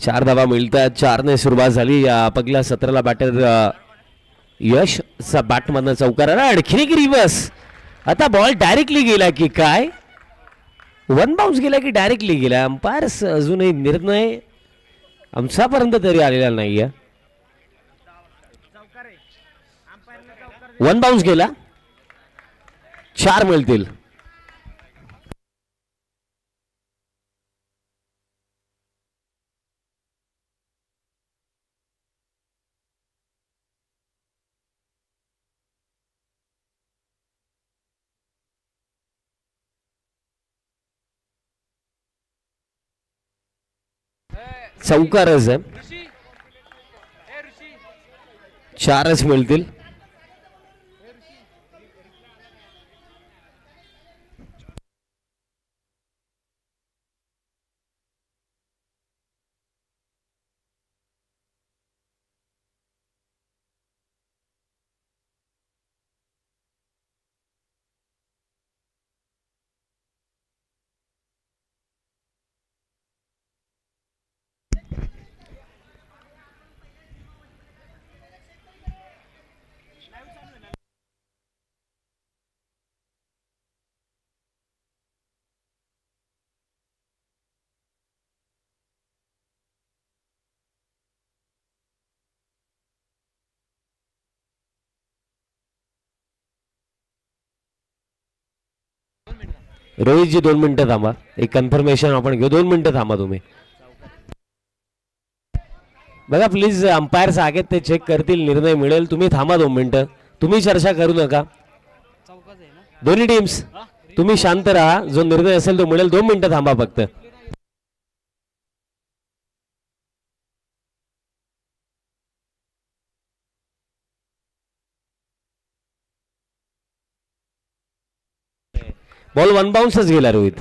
4 धावा मिळतात. 4 ने सुरुवात झाली. या पहिल्या 17ला बॅटर यश बॅटमधनं चौकार आला. आणखीन एक रिव्हर्स. आता बॉल डायरेक्टली गेला की काय, वन बाउन्स गेला की डायरेक्टली गेला. अंपायर्स अजूनही निर्णय आमच्यापर्यंत तरी आलेला नाहीये. वन बाउन्स गेला. 4 मिळतील. चौकारच आहे. 4च मिळतील. रोहितजी 2 मिनिटं थांबा. एक कन्फर्मेशन आपण घेऊ. 2 मिनिटं थांबा तुम्ही. बघा प्लीज, अंपायर्स आहेत ते चेक करतील, निर्णय मिळेल. तुम्ही थांबा 2 मिनिटं. तुम्ही चर्चा करू नका. दोन्ही टीम्स तुम्ही शांत राहा. जो निर्णय असेल तो मिळेल. 2 मिनिटं थांबा फक्त. बॉल वन बाउन्सच गेला रोहित.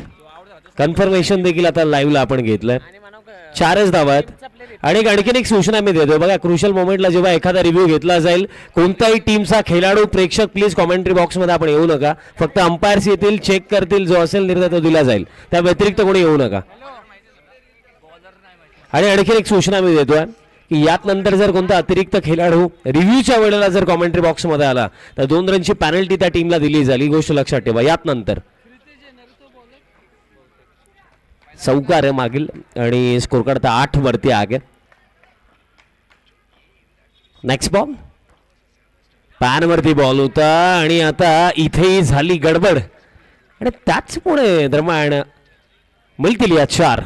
कन्फर्मेशन देखील आता लाईव्हला आपण घेतलंय. 4च धावा आहेत. आणि आणखीन एक सूचना मी देतो बघा, क्रुशल मोमेंटला जेव्हा एखादा रिव्ह्यू घेतला जाईल, कोणत्याही टीमचा खेळाडू प्रेक्षक प्लीज कॉमेंट्री बॉक्समध्ये आपण येऊ नका. फक्त अंपायर्स येतील, चेक करतील, जो असेल निर्णय तो दिला जाईल. त्या व्यतिरिक्त कोणी येऊ नका. आणि आणखीन एक सूचना मी देतोय की यात नंतर जर कोणता अतिरिक्त खेळाडू रिव्ह्यूच्या वेळेला जर कॉमेंट्री बॉक्समध्ये आला तर 2 रनची पॅनल्टी त्या टीमला दिली जाईल. ही गोष्ट लक्षात ठेवा. यात नंतर चौकार आहे मागील आणि स्कोर कार्ड 8 वरती आगे. नेक्स्ट बॉल पॅन वरती बॉल होता आणि आता इथेही झाली गडबड आणि त्याच पुढे दरम्यान मिळतील या 4.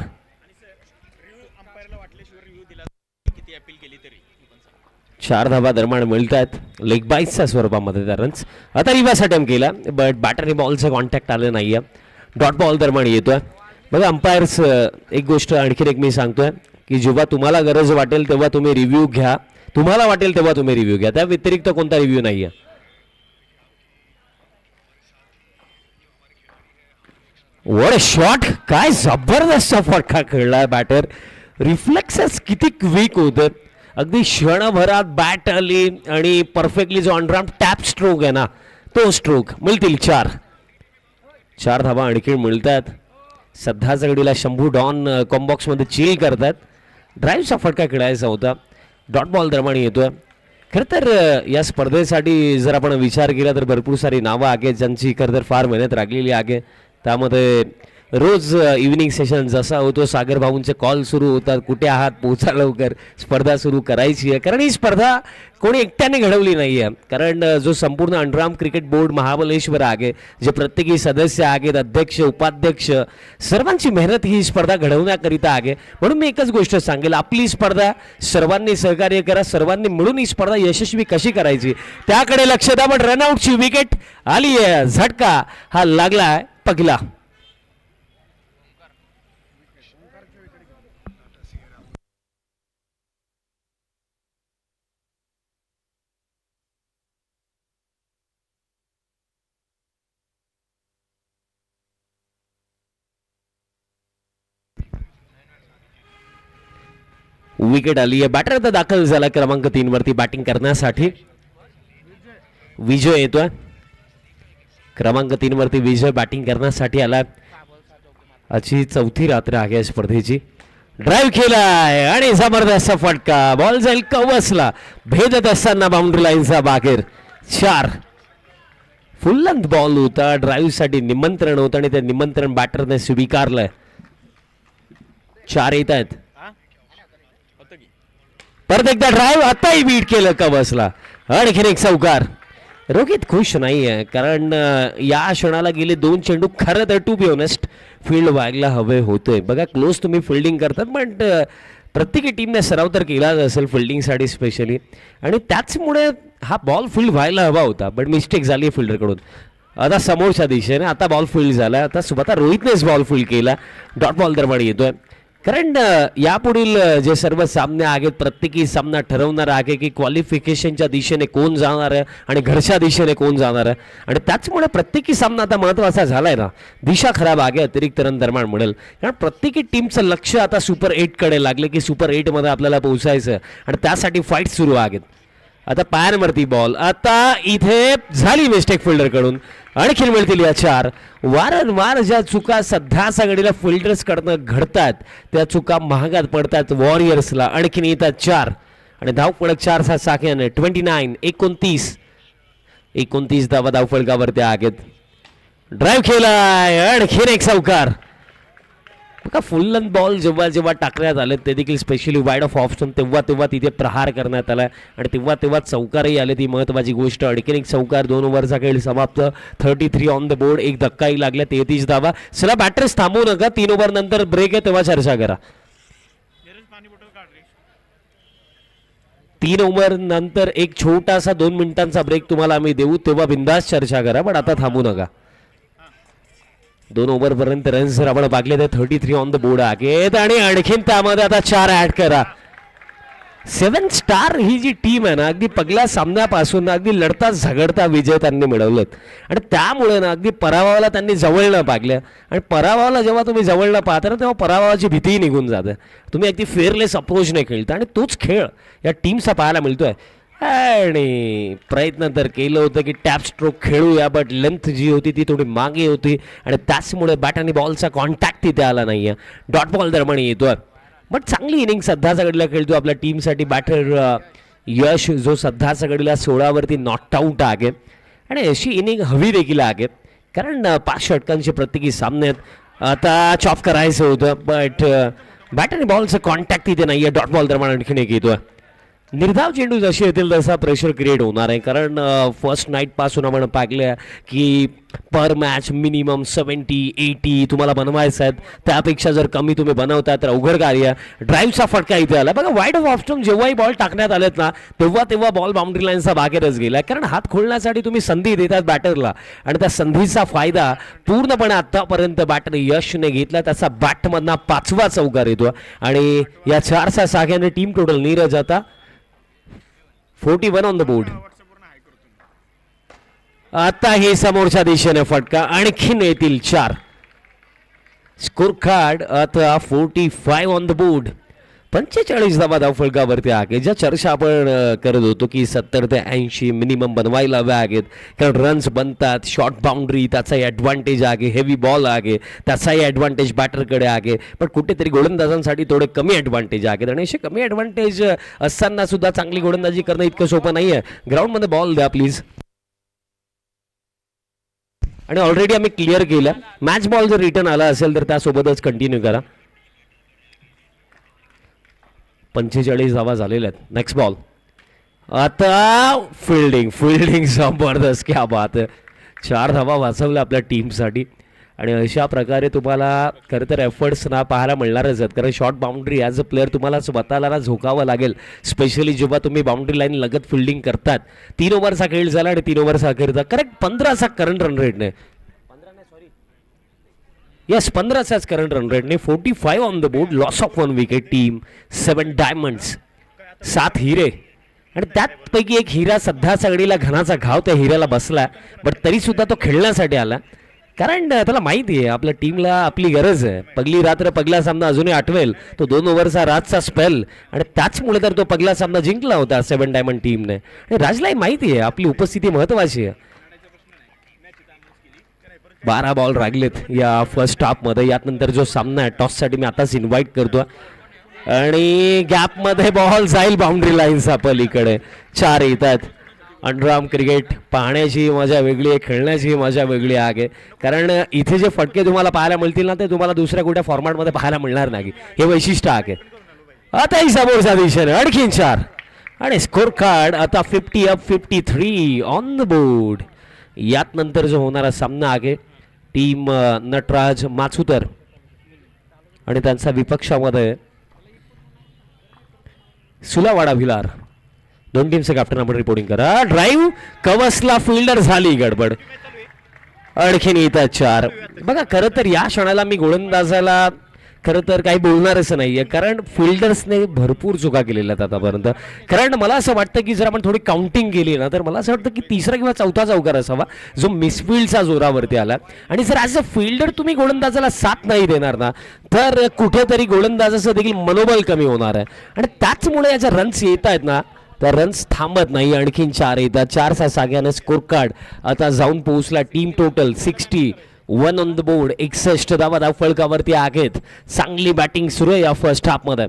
4 धावा दरम्यान मिळत आहेत. लेग बाईसच्या स्वरूपामध्ये त्या रन्स. आता रिव्हर्स अटेम्प्ट केला बट बॅटरने बॉलचं कॉन्टॅक्ट आलं नाहीये. डॉट बॉल दरम्यान येतोय. बघा अंपायर्स, एक गोष्ट आणखीन एक मी सांगतोय की जेव्हा तुम्हाला गरज वाटेल तेव्हा तुम्ही रिव्ह्यू घ्या. तुम्हाला वाटेल तेव्हा तुम्ही रिव्ह्यू घ्या. त्या व्यतिरिक्त कोणता रिव्ह्यू नाहीये. What a shot. काय जबरदस्त फटका खेळला बॅटर. रिफ्लेक्सेस किती क्विक होते. अगदी क्षणभरात बॅट आली आणि परफेक्टली जो ऑनराउंड टॅप स्ट्रोक आहे ना, तो स्ट्रोक. मिळतील 4. 4 धावा आणखी मिळतात. सध्याच्या घडीला शंभू डॉन कॉम्बॉक्स मध्ये चिल करतात. ड्राईव्हचा फटका खेळायचा होता. डॉट बॉल दरम्यान येतोय. खरं तर या स्पर्धेसाठी जर आपण विचार केला तर भरपूर सारी नावं आहेत ज्यांची खरं तर फार मेहनत लागलेली आहे. त्यामध्ये रोज इव्हिनिंग सेशन जसा होतो, सागर भाऊंचे कॉल सुरू होतात, कुठे आहात, पोहोचा लवकर, स्पर्धा सुरू करायची आहे. कारण ही स्पर्धा कोणी एकट्याने घडवली नाही आहे. कारण जो संपूर्ण अंडरआर्म क्रिकेट बोर्ड महाबलेश्वर आहे, जे प्रत्येकी सदस्य आहेत, अध्यक्ष, उपाध्यक्ष, सर्वांची मेहनत ही स्पर्धा घडवण्याकरिता आहे. म्हणून मी एकच गोष्ट सांगेल, आपली स्पर्धा सर्वांनी सहकार्य करा. सर्वांनी मिळून ही स्पर्धा यशस्वी कशी करायची त्याकडे लक्ष द्या. पण रनआउटची विकेट आली आहे. झटका हा लागला पहिला. विकेट आली आहे. बॅटर आता दाखल झाला क्रमांक 3 वरती बॅटिंग करण्यासाठी. विजय येतोय. क्रमांक 3 वरती विजय बॅटिंग करण्यासाठी आला. आजची 4थी रात्र आहे स्पर्धेची. ड्राईव्ह केलाय आणि जबरदस्त फटका, बॉल जाईल कवसला, भेदत असताना बाउंड्री लाईनचा बाहेर. 4 फुल लेंथ बॉल होता, ड्राईव्ह साठी निमंत्रण होतं आणि ते निमंत्रण बॅटरने स्वीकारलंय. 4 येत आहेत. परत एकदा ड्राईव्ह, आताही बीट केलं कवसला, आणखीन एक चौकार. रोहित खुश नाहीये कारण या क्षणाला गेले 2 चेंडू खरं तर टू बी ऑनेस्ट फील्ड व्हायला हवे होते. बघा क्लोज तुम्ही फिल्डिंग करतात, पण प्रत्येकी टीमने सराव तर केलाच असेल फिल्डिंगसाठी स्पेशली, आणि त्याचमुळे हा बॉल फील्ड व्हायला हवा होता, पण मिस्टेक झाली फिल्डरकडून. आता समोरच्या दिशेने आता बॉल फील्ड झाला, आता स्वतः रोहितनेच बॉल फील्ड केला. डॉट बॉल दरम्यान येतोय, कारण यापुढील जे सर्व सामने आहेत प्रत्येकी सामना ठरवणार आहे की क्वालिफिकेशनच्या दिशेने कोण जाणार आहे आणि घरच्या दिशेने कोण जाणार आहे, आणि त्याचमुळे प्रत्येकी सामना आता महत्त्वाचा झालाय ना. दिशा खराब आहे अतिरिक्त रन दरम्यान मिळेल, कारण प्रत्येकी टीमचं लक्ष आता सुपर 8कडे लागले की सुपर 8मध्ये आपल्याला पोहोचायचं आहे आणि त्यासाठी फाईट सुरू आहेत. आता पायांवरती बॉल, आता इथे झाली मिस्टेक फिल्डरकडून, आणखीन मिळतील या 4. वारंवार ज्या चुका सध्याच्या घडीला फिल्डर्स कडनं घडतात त्या चुका महागात पडतात वॉरियर्सला. आणखीन येतात 4 आणि धावफलक 4 साख्याने 29 धावा धावफलकावरती आहेत. ड्राईव्ह केलाय, आणखीन एक चौकार. बघा फुल लेंथ बॉल जेव्हा जेव्हा टाकण्यात आले ते देखील स्पेशली वाईड ऑफ ऑप्शन तेव्हा तिथे प्रहार करण्यात आला आणि तेव्हा चौकारही आले, ती महत्त्वाची गोष्ट. आणखीन एक चौकार, 2 ओव्हरचा खेळ समाप्त. 33 ऑन द बोर्ड, एक धक्काही लागला, 33 धावा. चला बॅटर्स थांबू नका, 3 ओव्हर नंतर ब्रेक आहे तेव्हा चर्चा करा. 3 ओव्हर नंतर एक छोटासा 2 मिनिटांचा ब्रेक तुम्हाला आम्ही देऊ, तेव्हा बिंदास चर्चा करा, पण आता थांबू नका. 2 ओव्हरपर्यंत रन्स जर आपण पाहिले तर 33 ऑन द बोर्ड आहेत आणि आणखीन त्यामध्ये आता 4 ऍड करा. 7 स्टार ही जी टीम आहे ना, अगदी पहिल्या सामन्यापासून अगदी लढता झगडता विजय त्यांनी मिळवलेत आणि त्यामुळे ना अगदी पराभवाला त्यांनी जवळ न पाहिलं, आणि पराभवाला जेव्हा तुम्ही जवळ न पाहता ना तेव्हा पराभवाची भीतीही निघून जाते. तुम्ही अगदी फेअरलेस अप्रोचने खेळता आणि तोच खेळ या टीमचा पाहायला मिळतोय. आणि प्रयत्न तर केलं होतं की टॅप स्ट्रोक खेळूया, बट लेंथ जी होती ती थोडी मागे होती आणि त्याचमुळे बॅट आणि बॉलचा कॉन्टॅक्ट तिथे आला नाही आहे. डॉट बॉल दरम्यान येतोय, बट चांगली इनिंग सध्याच्या घडीला खेळतो आपल्या टीमसाठी बॅटर यश, जो सध्याच्या घडीला 16वरती नॉट आऊट आहे आणि अशी इनिंग हवी देखील आहे, कारण 5 षटकांचे प्रत्येकी सामने आता चॉप करायचं होतं, बट बॅट आणि बॉलचं कॉन्टॅक्ट तिथे नाही आहे. डॉट बॉल दरम्यान आणखीन एक येतोय. निर्धाव चेंडू जसे येतील तसा प्रेशर क्रिएट होणार आहे, कारण फर्स्ट नाईटपासून आपण पाहिलं की पर मॅच मिनिमम 70-80 तुम्हाला बनवायचं आहेत, त्यापेक्षा जर कमी तुम्ही बनवता तर अवघड कार्य. ड्राईव्हचा फटका इथे आला. बघा वाईड ऑफ ऑप्शन जेव्हाही बॉल टाकण्यात आलेत ना तेव्हा बॉल बाउंड्री लाईनचा बाहेरच गेला, कारण हात खोलण्यासाठी तुम्ही संधी देतात बॅटरला आणि त्या संधीचा फायदा पूर्णपणे आतापर्यंत बॅटर यशने घेतला. त्याचा बॅटमधला 5वा चौकार येतो आणि या 4च्या साह्याने टीम टोटल नीरज आता 41 ऑन द बोर्ड. आता हे समोरच्या दिशेने फटका, आणखीन येतील 4. स्कोर कार्ड आता 45 ऑन द बोर्ड. 45 धावा धावफलकावरती आहे. ज्या चर्चा आपण करत होतो की 70 ते 80 मिनिमम बनवायला हव्या आहेत, कारण रन्स बनतात, शॉर्ट बाउंड्री त्याचाही ॲडव्हान्टेज आहे, हेवी बॉल आहे त्याचाही ॲडव्हान्टेज बॅटरकडे आहे, पण कुठेतरी गोलंदाजांसाठी थोडे कमी ॲडव्हान्टेज आहेत आणि असे कमी ॲडव्हान्टेज असताना सुद्धा चांगली गोलंदाजी करणं इतकं सोपं नाही आहे. ग्राउंडमध्ये बॉल द्या प्लीज. आणि ऑलरेडी आम्ही क्लिअर केलं. मॅच बॉल जर रिटर्न आला असेल तर त्यासोबतच कंटिन्यू करा. 45 धावा झालेल्या आहेत. नेक्स्ट बॉल, आता फिल्डिंग जबरदस्त, क्या बात आहे. 4 धावा वाचवल्या आपल्या टीमसाठी आणि अशा प्रकारे तुम्हाला खरं तर एफर्ट्स ना पाहायला मिळणारच आहेत, कारण short boundary as a player तुम्हाला स्वतःला ना झोकावं लागेल, स्पेशली जेव्हा तुम्ही बाउंड्री लाईन लगत फिल्डिंग करतात. 3 ओव्हरचा खेळ झाला आणि 3 ओव्हरचा अखेरचा करेक्ट 15चा करंट रन रेटने, 15चाच करंट रन रेटने 45 on the board. Loss of 1 wicket. Team 7 diamonds, 7 हिरे आणि त्यापैकी एक हिरा सध्याच्या घडीला घनाचा घाव त्या हिऱ्याला बसला, बट तरी सुद्धा तो खेळण्यासाठी आला, कारण त्याला माहिती आहे आपल्या टीमला आपली गरज आहे. पहिली रात्र पहिला सामना अजूनही आठवेल, तो 2 ओव्हरचा राजचा स्पेल आणि त्याचमुळे तर तो पहिला सामना जिंकला होता 7 डायमंड टीमने. आणि राजलाही माहिती आहे आपली उपस्थिती महत्वाची आहे. 12 बॉल राहिलेत या फर्स्ट हाफमध्ये. यानंतर जो सामना आहे टॉससाठी मी आताच इन्व्हाइट करतो. आणि गॅपमध्ये बॉल जाईल बाउंड्री लाईन्स पलीकडे. 4 येतात. अंडरआर्म क्रिकेट पाहण्याची मजा वेगळी आहे, खेळण्याची मजा वेगळी आहे. कारण इथे जे फटके तुम्हाला पाहायला मिळतील ना ते तुम्हाला दुसऱ्या कुठल्या फॉर्मॅटमध्ये पाहायला मिळणार नाही. हे वैशिष्ट्य आहे. आताही समोरच्या दिशेने आणखीन 4 आणि स्कोर कार्ड आता 50-53 ऑन द बोर्ड. यात नंतर जो होणारा सामना आहे टीम नटराज माचुतर आणि त्यांचा विपक्षामध्ये सुलावाडा भिलार. दोन टीमचे कॅप्टन आपण रिपोर्टिंग करा. ड्राईव्ह कवसला फिल्डर झाली गडबड. आणखीन येतात 4. बघा खरं तर या क्षणाला मी गोलंदाजाला खरं तर काही बोलणारच नाहीये कारण फिल्डर्सने भरपूर चुका केलेल्या आहेत आतापर्यंत. कारण मला असं वाटतं की जर आपण थोडी काउंटिंग केली ना तर मला असं वाटतं की तिसरा किंवा चौथा चौकार असावा जो मिसफिल्डचा जोरावरती आला. आणि जर ॲज अ फिल्डर तुम्ही गोलंदाजाला साथ नाही देणार ना तर कुठेतरी गोलंदाजाचं देखील मनोबल कमी होणार आहे. आणि त्याचमुळे याच्या रन्स येत आहेत ना तर रन्स थांबत नाही. आणखीन 4 येतात. 4चा साग्याने स्कोर कार्ड आता जाऊन पोहोचला team total 61 on the board. 61 धावा धावफलकावरती आहेत. चांगली बॅटिंग सुरू आहे या फर्स्ट हाफमध्ये.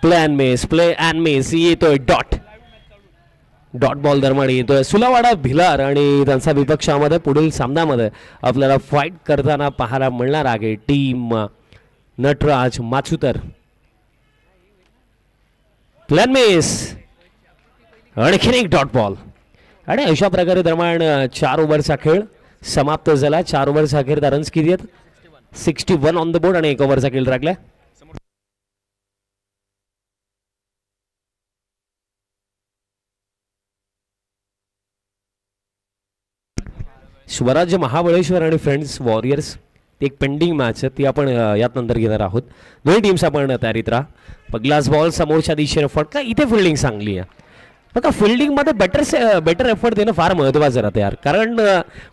प्ले अँड मिस येतोय डॉट बॉल दरम्यान येतोय सुलावाडा भिलार आणि त्यांचा विपक्षामध्ये पुढील सामन्यामध्ये आपल्याला फाईट करताना पाहायला मिळणार आहे टीम नटराज माचुतर. प्लॅन मिस आणखीन एक डॉट बॉल. आणि अशा प्रकारे दरम्यान 4 ओव्हरचा खेळ समाप्त झाला. 4 ओव्हरचा अखेरचा रन्स किती आहेत 61 ऑन द बोर्ड आणि 1 ओव्हरचा खेळ राखला. स्वराज्य महाबळेश्वर आणि फ्रेंड्स वॉरियर्स ती एक पेंडिंग मॅच आहे ती आपण यात नंतर घेणार आहोत. दोन्ही टीम्स आपण तयारीत राहा. पहिलाच बॉल समोरच्या दिशेने फटका. इथे फिल्डिंग चांगली आहे बघा. फिल्डिंगमध्ये बेटर एफर्ट देणं फार महत्त्वाचं राहतं यार. कारण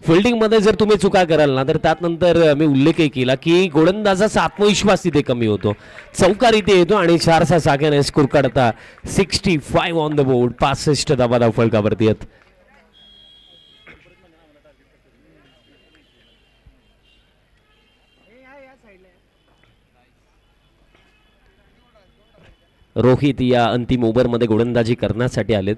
फिल्डिंगमध्ये जर तुम्ही चुका कराल ना तर त्यानंतर मी उल्लेखही केला की गोलंदाजाचा आत्मविश्वास तिथे कमी होतो. चौकार इथे येतो आणि 4चा साग्याने स्कोर काढता 65 ऑन द बोर्ड. 65 धावा धावफलकावरती आहेत. रोहित या अंतिम ओव्हरमध्ये गोलंदाजी करण्यासाठी आलेत.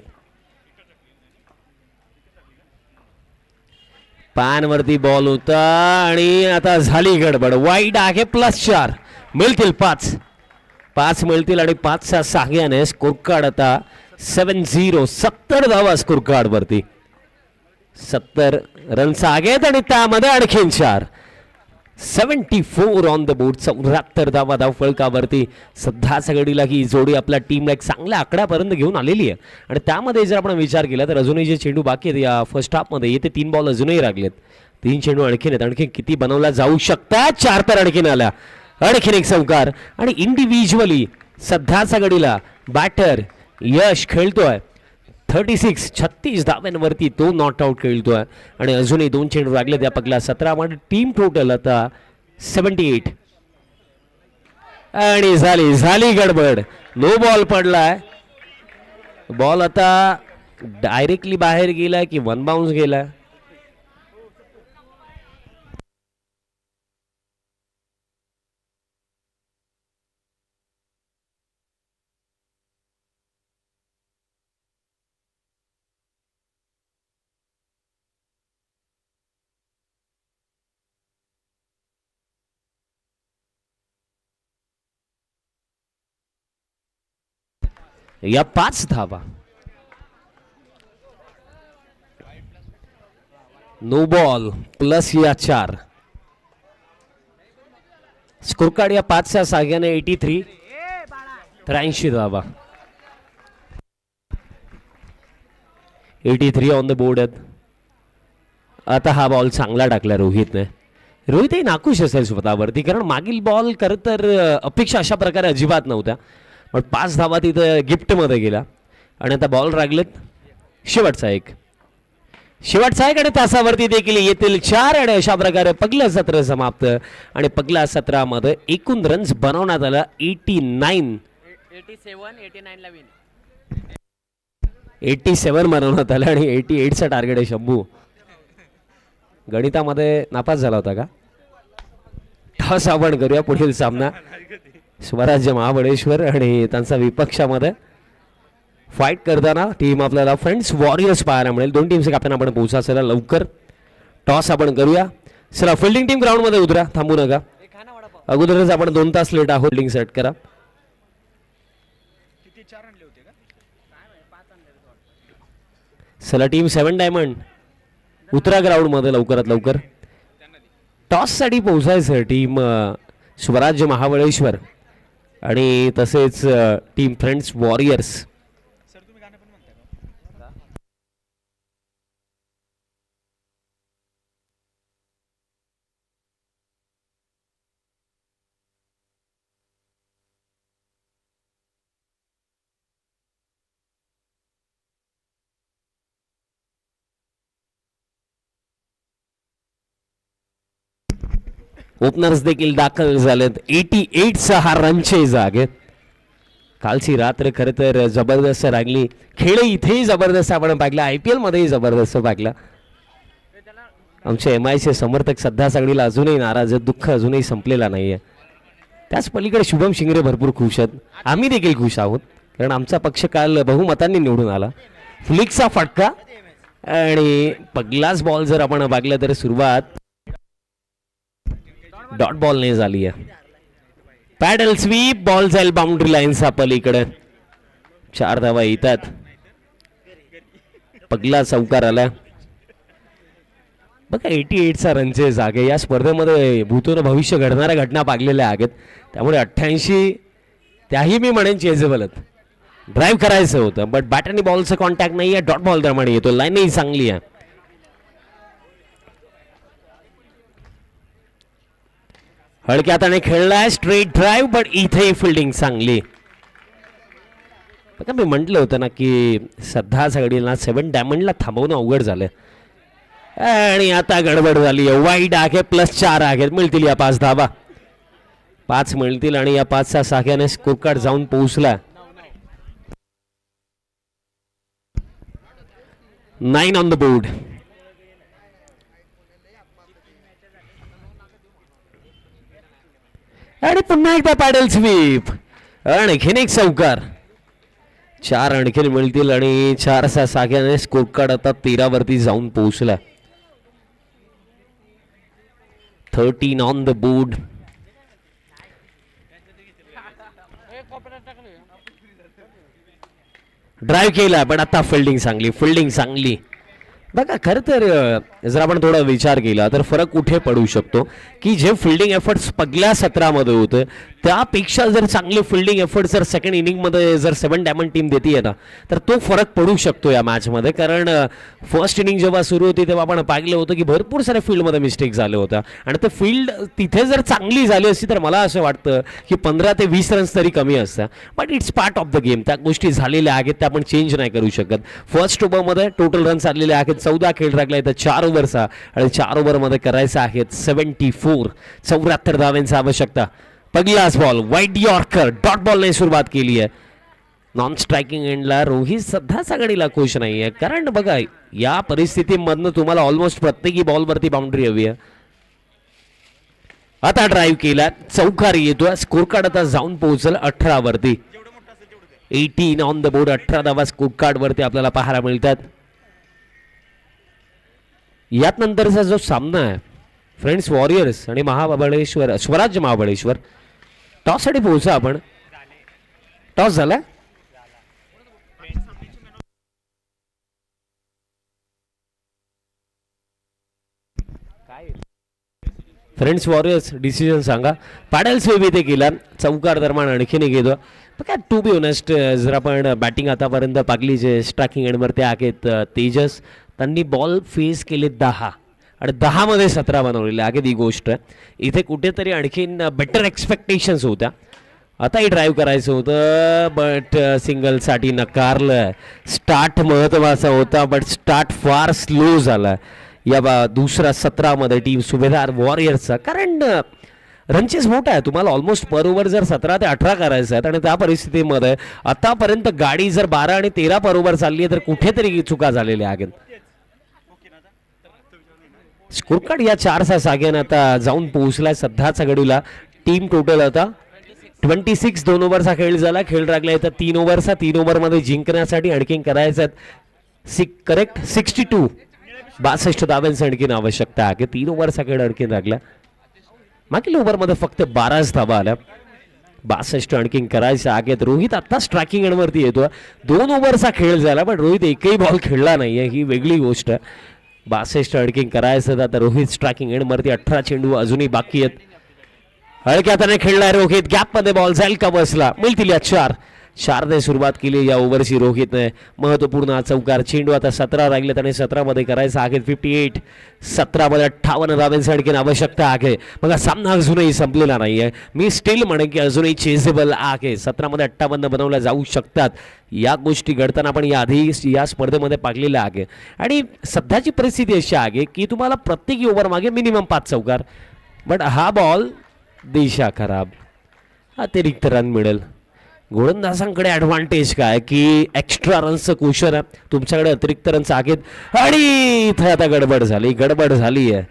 पॅनवरती बॉल होता आणि आता झाली गडबड. वाईड आहे. +4 मिळतील. 5 मिळतील आणि 5च्या साह्याने स्कोर कार्ड आता 70 धावा स्कोर कार्ड वरती. 70 रन्स आहेत आणि त्यामध्ये आणखीन 4. 74 ऑन द बोर्ड. 74 धावा धावफलकावरती. सध्याच्या घडीला ही जोडी आपल्या टीमला एक चांगल्या आकड्यापर्यंत घेऊन आलेली आहे. आणि त्यामध्ये जर आपण विचार केला तर अजूनही जे चेंडू बाकी आहेत या फर्स्ट हाफमध्ये येते 3 बॉल अजूनही लागलेत. 3 चेंडू आणखीन आहेत. आणखीन किती बनवला जाऊ शकतात. 4 तर आणखीन आल्या. आणखीन एक चौकार. आणि इंडिव्हिज्युअली सध्याच्या घडीला बॅटर यश खेळतोय 36 धाव्यांवरती. तो नॉट आउट खेळतोय आणि अजूनही 2 चेंडू लागले त्या पगला 17 मध्ये. टीम टोटल आता 78 आणि झाली गडबड. नो बॉल पडलाय. बॉल आता डायरेक्टली बाहेर गेलाय की 1 बाउन्स गेलाय. या 5 धावा. नो बॉल प्लस या 4. स्कोर कार्ड या 5च्या साह्याने 83 83 धावा. 83 ऑन द बोर्ड आहेत. आता हा बॉल चांगला टाकला रोहितने. रोहितही नाखुश असेल स्वतःवरती कारण मागील बॉल खरं तर अपेक्षा अशा प्रकारे अजिबात नव्हत्या. पण 5 धावा तिथं गिफ्टमध्ये गेला आणि आता बॉल लागलेत. शेवटचा एक आणि तासावरती देखील येतील 4 आणि अशा प्रकारे पहिलं सत्र समाप्त. आणि पहिल्या सत्रामध्ये एकूण रन्स बनवण्यात आला 87 बनवण्यात आलं आणि 88चा टार्गेट आहे. शंभू गणितामध्ये नापास झाला होता का. टॉस आपण करूया. पुढील सामना स्वराज्य महाबळेश्वर आणि त्यांचा विपक्षामध्ये फाईट करताना टीम आपल्याला फ्रेंड्स वॉरियर्स पाहायला मिळेल. दोन टीमचे कॅप्टन आपण पोहोचा. चला लवकर टॉस आपण करूया. चला फिल्डिंग टीम ग्राउंडमध्ये उतरा, थांबू नका. अगोदरच आपण 2 तास लेट आहोत. फिल्डिंग सेट करा. चला टीम 7 डायमंड उतरा ग्राउंडमध्ये लवकरात लवकर. टॉससाठी पोहोचायचं टीम स्वराज्य महाबळेश्वर आणि तसेच टीम फ्रेंड्स वॉरियर्स. ओपनर्स देखील दाखल झालेत. 88चा हा रनचे जागे. कालची रात्र खरं तर जबरदस्त लागली. खेळ इथेही जबरदस्त आपण पाहिला, IPL मध्येही जबरदस्त पाहिला. आमचे MIचे समर्थक सध्या सगळीला अजूनही नाराज आहेत. दुःख अजूनही संपलेला नाहीये. त्याच पलीकडे शुभम शिंगरे भरपूर खुश आहेत. आम्ही देखील खुश आहोत कारण आमचा पक्ष काल बहुमतांनी निवडून आला. फ्लिकचा फटका आणि पहिलाच बॉल जर आपण पाहिलं तर सुरुवात डॉट बॉल नाही झाली आहे. पॅडल स्वीप, बॉल जाईल बाउंड्री लाईनचा पलीकडे. 4 धावा येतात. पहिला चौकार आला बघा. 88चा रनचे जागे. या स्पर्धेमध्ये भूतून भविष्य घडणाऱ्या घटना पागलेल्या आहेत. त्यामुळे 88 त्याही मी म्हणेन चेजेबल आहेत. ड्राईव्ह करायचं होतं बट बॅट आणि बॉलचं कॉन्टॅक्ट नाही आहे. डॉट बॉल दरम्यान येतो. लाईनही चांगली आहे. हलक्या हाताने खेळलाय स्ट्रेट ड्राईव्ह बट इथे फिल्डिंग चांगली. बघा मी म्हटलं होतं ना की सध्या सगळीला 7 डायमंडला थांबवणं अवघड झालं आणि आता गडबड झाली. वाईट आहे +4 आहेत. मिळतील या 5 धावा. 5 मिळतील आणि या 5च्या साख्याने स्कोर कार्ड जाऊन पोहोचला. 9 ऑन द बोर्ड. आणि पुन्हा एकदा पॅडल स्वीप. आणखीन एक चौकार. 4 आणखीन मिळतील आणि 4च्या साख्याने स्कोर कार्ड आता 13 वरती जाऊन पोहोचला. 13 ऑन द बोर्ड. ड्राईव्ह केला पण आता फिल्डिंग चांगली. फिल्डिंग चांगली. बघा खरं तर जर आपण थोडा विचार केला तर फरक कुठे पडू शकतो की जे फिल्डिंग एफर्ट्स पहिल्या सत्रामध्ये होते त्यापेक्षा जर चांगले फिल्डिंग एफर्ट्स जर सेकंड इनिंगमध्ये जर 7 डायमंड टीम देते ना तर तो फरक पडू शकतो या मॅचमध्ये. कारण फर्स्ट इनिंग जेव्हा सुरू होती तेव्हा आपण पाहिलं होतं की भरपूर साऱ्या फील्डमध्ये मिस्टेक झाले होत्या आणि ते फील्ड तिथे जर चांगली झाली असती तर मला असं वाटतं की 15 ते 20 रन्स तरी कमी असतात. But it's part of the game. त्या गोष्टी झालेल्या आहेत त्या आपण चेंज नाही करू शकत. फर्स्ट ओव्हरमध्ये टोटल रन्स आलेले आहेत 14. खेळ राखला तर 4 ओव्हरचा आणि 4 ओव्हरमध्ये करायचा आहेत 74. 74 धावांची आवश्यकता. पहिलाच बॉल वाईट यॉर्कर. डॉट बॉलने सुरुवात केली आहे. नॉन स्ट्रायकिंग एंडला रोहित सध्या सगळीला खुश नाही आहे कारण बघा या परिस्थितीमधनं तुम्हाला ऑलमोस्ट प्रत्येकी बॉलवरती बाउंड्री हवी आहे. आता ड्राईव्ह केला. चौकार येतोय. स्कोर कार्ड आता जाऊन पोहोचल 18 वरती. 18 ऑन द बोर्ड. 18 धावा स्कोर कार्ड वरती आपल्याला पाहायला मिळतात. यात नंतरचा जो सामना आहे फ्रेंड्स वॉरियर्स आणि महाबळेश्वर स्वराज्य महाबळेश्वर. टॉससाठी पोहोचा आपण. टॉस झाला. फ्रेंड्स वॉरियर्स डिसिजन सांगा. पॅडल स्वीप इथे केला. चौकार दरम्यान आणखीन एक येतो. काय टू बी ऑनेस्ट जर आपण बॅटिंग आतापर्यंत पाकली जे स्ट्रायकिंग एंडवरती आहेत तेजस त्यांनी बॉल फेस केले 10 आणि 10 मध्ये 17 बनवलेले आहेत. ही गोष्ट इथे कुठेतरी आणखीन बेटर एक्सपेक्टेशन्स होत्या. आताही ड्राईव्ह करायचं होतं बट सिंगलसाठी नकारलं. स्टार्ट महत्त्वाचा होता बट स्टार्ट फार स्लो झाला या दुसऱ्या सत्रामध्ये टीम सुभेदार वॉरियर्सचा. कारण रनचेस मोठा आहे. तुम्हाला ऑलमोस्ट पर ओव्हर जर 17 ते 18 करायचं आहे आणि त्या परिस्थितीमध्ये आतापर्यंत गाडी जर 12 आणि 13 पर ओव्हर चालली आहे तर कुठेतरी चुका झालेल्या आहेत. स्कोर कार्ड या 4च्या साग्याने आता जाऊन पोहोचलाय सध्याच्या घडीला. टीम टोटल आता 26 2 ओव्हरचा खेळ झाला. खेळ लागला तर 3 ओव्हरचा. 3 ओव्हरमध्ये जिंकण्यासाठी आणखीन करायचं करेक्ट 62 62 धावांची आणखीन आवश्यकता आहे. 3 ओव्हरचा खेळ आणखीन लागला. मागील ओव्हरमध्ये फक्त 12 धावा आल्या. 62 आणखीन करायचं आहे. रोहित आता स्ट्रायकिंग एंडवरती येतो. 2 ओव्हरचा खेळ झाला पण रोहित एकही बॉल खेळला नाहीये, ही वेगळी गोष्ट. 62 आणखीन करायचं आता रोहित स्ट्रायकिंग एंडवरती. 18 चेंडू अजूनही बाकी आहेत. हलक्या हाताने खेळलाय रोहित. गॅपमध्ये बॉल जाईल का? बसला. मिळतील या 4 सुरुवात केली या ओव्हरची रोहितने. महत्वपूर्ण चौकार. चेंडू आता 17 राहिले त्याने 17 मध्ये करायचं आहे 58. 17 मध्ये 58 धावांची आणखीन आवश्यकता आहे. बघा सामना अजूनही संपलेला नाहीये. मी स्टील म्हणेन की अजूनही चेजेबल आहे. 17 मध्ये 58 बनवल्या जाऊ शकतात. या गोष्टी घडताना आपण याआधी या स्पर्धेमध्ये पाहिलेल्या आहे. आणि सध्याची परिस्थिती अशी आहे की तुम्हाला प्रत्येक ओव्हर मागे मिनिमम 5 चौकार. बट हा बॉल दिशा खराब. अतिरिक्त रन मिळेल. गोलंदाजांकडे ॲडव्हान्टेज काय की एक्स्ट्रा रनचं क्वेश्चन आहे. तुमच्याकडे अतिरिक्त रन्स आहेत आणि इथं आता गडबड झाली आहे.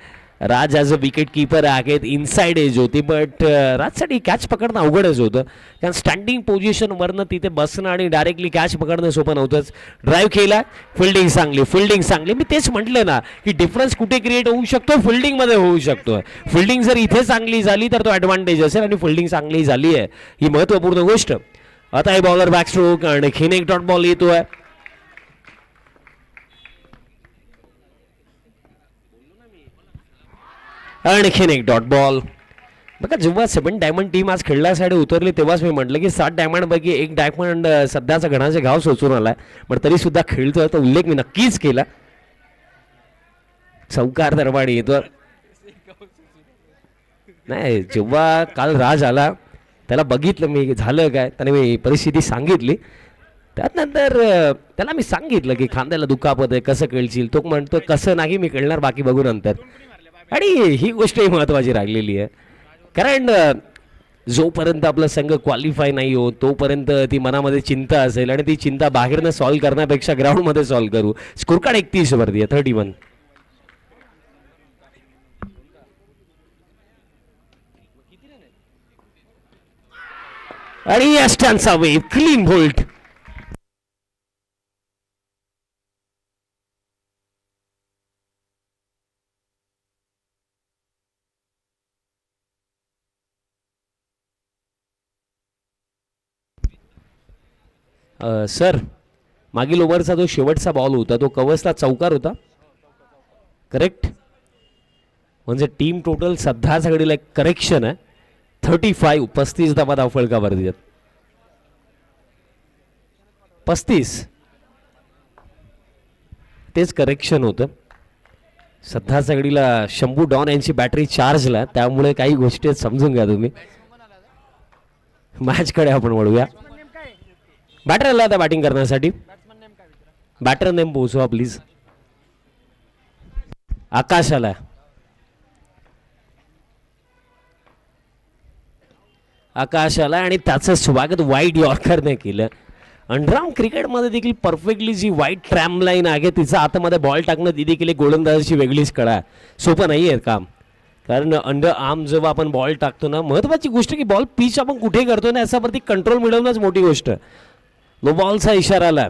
राज ॲज अ विकेट कीपर आहेत. इनसाइड एज होती बट राजसाठी कॅच पकडणं अवघडच होतं. कारण स्टँडिंग पोझिशनवरनं तिथे बसणं आणि डायरेक्टली कॅच पकडणं सोपं नव्हतंच. ड्राईव्ह केला. फिल्डिंग चांगली. मी तेच म्हटलं ना की डिफरन्स कुठे क्रिएट होऊ शकतो? फिल्डिंगमध्ये होऊ शकतो. फिल्डिंग जर इथे चांगली झाली तर तो ॲडव्हान्टेज असेल आणि फिल्डिंग चांगली झाली आहे ही महत्त्वपूर्ण गोष्ट. आता हे बॉलर बॅकस्ट्रोक आणखीन एक डॉट बॉल येतोय. आणखीन एक डॉट बॉल. बघा जेव्हा 7 डायमंड टीम आज खेळण्यासाठी उतरली तेव्हाच मी म्हटलं की 7 डायमंडपैकी एक डायमंड सध्याचा घणाचे घाव सोचून आलाय पण तरी सुद्धा खेळतोय. तो उल्लेख मी नक्कीच केला. चौकार दरबारी येतो. नाही जेव्हा काल राज आला त्याला बघितलं मी झालं काय त्याने मी परिस्थिती सांगितली. त्यानंतर त्याला मी सांगितलं की खांद्याला दुखापत आहे कसं खेळशील. तो म्हणतो कसं नाही मी खेळणार बाकी बघू नंतर. आणि ही गोष्टही महत्त्वाची राहिलेली आहे कारण जोपर्यंत आपला संघ क्वालिफाय नाही होत तोपर्यंत ती मनामध्ये चिंता असेल आणि ती चिंता बाहेरनं सॉल्व्ह करण्यापेक्षा ग्राउंडमध्ये सॉल्व्ह करू. स्कोर कार्ड 31 वरती आहे 31. आणि अष्टांचा वेव क्लीन बोल्ट. सर मागील ओव्हरचा जो शेवटचा बॉल होता तो कवचला चौकार होता करेक्ट. म्हणजे टीम टोटल सध्याच्या घडीला एक करेक्शन आहे 35. 35 धावा धावफलकावरती आहेत. 35 तेच करेक्शन होतं. सध्याच्या घडीला शंभू डॉन यांची बॅटरी चार्जला त्यामुळे काही गोष्टी समजून घ्या तुम्ही. मॅचकडे आपण वळूया. बॅटर आला आता बॅटिंग करण्यासाठी. बॅटर नेम पोहोचवा प्लीज. आकाश आला. आणि त्याचं स्वागत वाईट यॉर्करने केलं. अंडरआर्म क्रिकेटमध्ये देखील परफेक्टली जी वाईट ट्रॅम लाईन आहे तिचा आतमध्ये बॉल टाकणं दिली केली गोलंदाजाची वेगळीच कळा. सोपं नाही आहे काम कारण अंडर आर्म जेव्हा आपण बॉल टाकतो ना महत्त्वाची गोष्ट की बॉल पिच आपण कुठे करतो ना याच्यावरती कंट्रोल मिळवणंच मोठी गोष्ट. नो बॉलचा इशारा आला.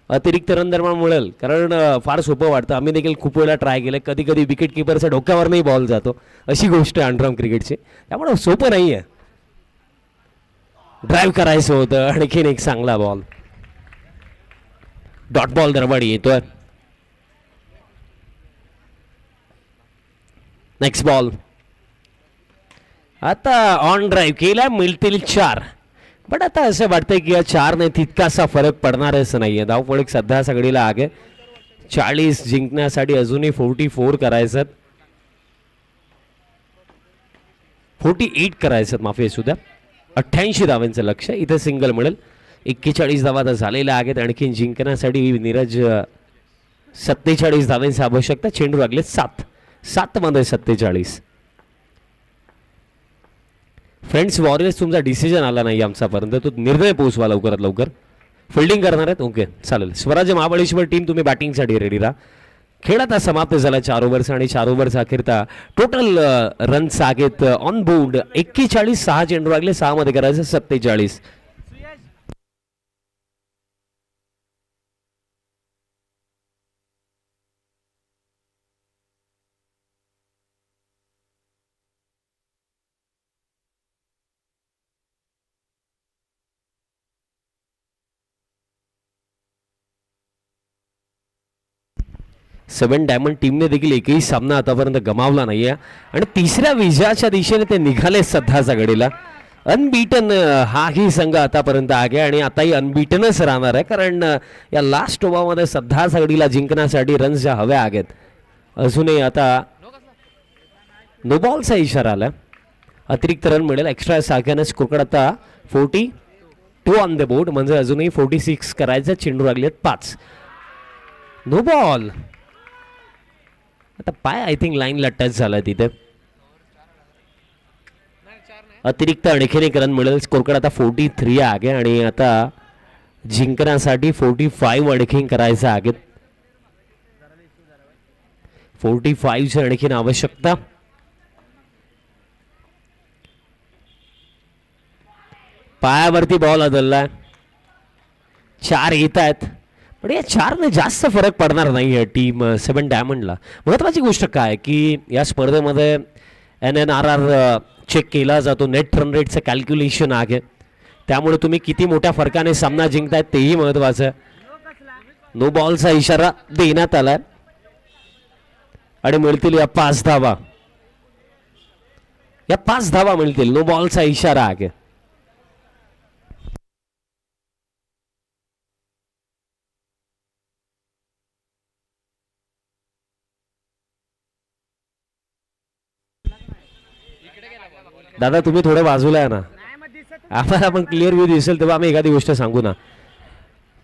अतिरिक्त रन दरम्यान मिळेल कारण फार सोपं वाटतं. आम्ही देखील खूप वेळा ट्राय केलं. कधी कधी विकेट किपरच्या डोक्यावरही बॉल जातो अशी गोष्ट आहे अंडरआर्म क्रिकेटची. त्यामुळे सोपं नाही आहे. ड्राईव्ह करायचं होतं. आणखीन एक चांगला बॉल. डॉट बॉल दरबाडी येतोय. Next ball. आता ऑन ड्राईव्ह केला. मिळतील 4. बट आता असं वाटतंय की या 4 ने तितकासा फरक पडणारच नाहीये. धावफलक सध्या सगळीला आगे 40 जिंकण्यासाठी अजूनही 44 करायचं. 48 करायचं माफी असू द्या. 88 धावांचं लक्ष. इथे सिंगल मिळेल. 41 धावा तर झालेल्या आहेत. आणखीन जिंकण्यासाठी नीरज 47 धावांची आवश्यकता. चेंडू लागले 7 मध्ये 47. फ्रेंड्स वॉरियर्स तुमचा डिसिजन आला नाही आमच्यापर्यंत तो निर्णय पोहोचवा लवकरात लवकर. फिल्डिंग करणार आहेत ओके चालेल. स्वराज्य महाबळेश्वर टीम तुम्ही बॅटिंगसाठी रेडी राहा. खेळ आता समाप्त झाला 4 ओव्हरचा आणि 4 ओव्हरचा अखेरता टोटल रन्स आहेत ऑन बोर्ड 41. 6 चेंडू लागले 6 मध्ये करायचं 47. सेवन डायमंड टीमने देखील एकही सामना आतापर्यंत गमावला नाहीये आणि तिसऱ्या विजयाच्या दिशेने ते निघाले सध्याच्या घडीला. अनबीटन हाही संघ आतापर्यंत आहे आणि आताही अनबीटनच राहणार आहे, कारण या लास्ट ओव्हरमध्ये सध्याच्या घडीला जिंकण्यासाठी रन्स ज्या हव्या आहेत. अजूनही आता नो बॉलचा इशारा आला, अतिरिक्त रन मिळेल एक्स्ट्रा साख्याने. स्कोर आता 42 ऑन द बोर्ड, म्हणजे अजूनही 46 करायचं. चेंडू लागले 5. No ball. आता पाय आय थिंक लाईनला टच झाला तिथे. अतिरिक्त आणखीन एक रन मिळेल. स्कोरकडे आता 43 आहे आणि आता जिंकण्यासाठी 45 आणखीन करायचं आहे. 45 ची आणखीन आवश्यकता. पायावरती बॉल आदळलाय. 4 येत आहेत, पण या 4ने जास्त फरक पडणार नाही आहे टीम 7 डायमंडला. महत्त्वाची गोष्ट काय की या स्पर्धेमध्ये NNRR चेक केला जातो, नेट रन रेटचं कॅल्क्युलेशन आहे. त्यामुळे तुम्ही किती मोठ्या फरकाने सामना जिंकतायत तेही महत्त्वाचं आहे. नो बॉलचा इशारा देण्यात आलाय आणि मिळतील या 5 धावा. या 5 धावा मिळतील. नो बॉलचा इशारा आहे. दादा तुम्ही थोडं बाजूला आहे ना, आम्हाला पण क्लिअर व्ह्यू दिसेल तेव्हा आम्ही एखादी गोष्ट सांगू ना.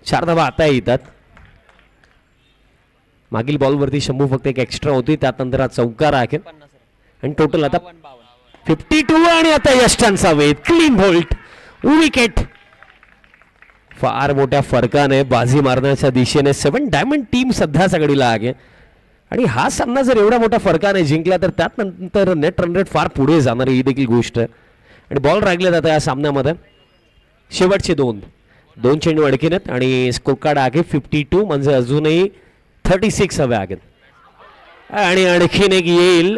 4 धावा आता येतात. मागील बॉलवरती शंभू फक्त एक एक्स्ट्रा होती, त्यानंतर हा चौकार आहे आणि टोटल आता 52 आणि आता यष्टांचा वेध. Clean bolt, wicket. फार मोठ्या फरकाने बाजी मारण्याच्या दिशेने 7 डायमंड टीम सध्या सगळीला आहे आणि हा सामना जर एवढ्या मोठ्या फरकाने जिंकला तर त्यानंतर नेट रन रेट फार पुढे जाणार ही देखील गोष्ट आहे. आणि बॉल राखले जातात या सामन्यामध्ये. शेवटचे 2 चेंडू आणखीन आहेत आणि स्कोर कार्ड आहे 52, म्हणजे अजूनही 36 हवे आहेत. आणि आणखीन एक येईल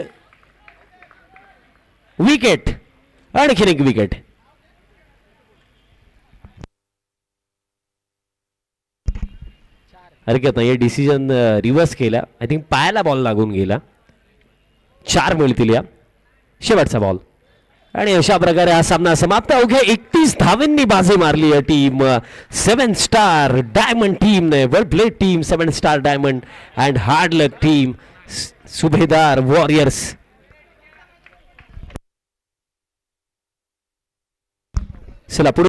विकेट. आणखीन एक विकेट. हरकत नाही, डिसिजन रिव्हर्स केला. आय थिंक पायाला बॉल लागून गेला. 4 मिळतील या शेवटचा बॉल. आणि अशा प्रकारे हा सामना समाप्त. अवघ्या 31 धावांनी बाजी मारली आहे टीम 7 स्टार डायमंड टीमने. Well played team 7 star diamond and hard luck team Subhedar warriors. चला पुढे